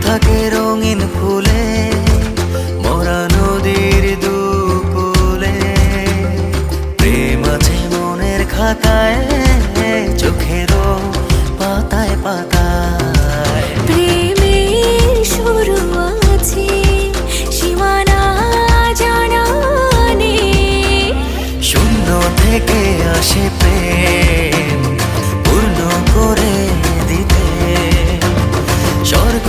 থাকে রঙিন ফুলে মরা নদীর দুকুলে। প্রেম আছে মনের খাতায়, চোখেরও পাতায় পাতায়। প্রেমের শুরু আছে সীমানা জানা নেই। শূন্য থেকে আসে প্রেম পূর্ণ করে দিতে। স্বর্গ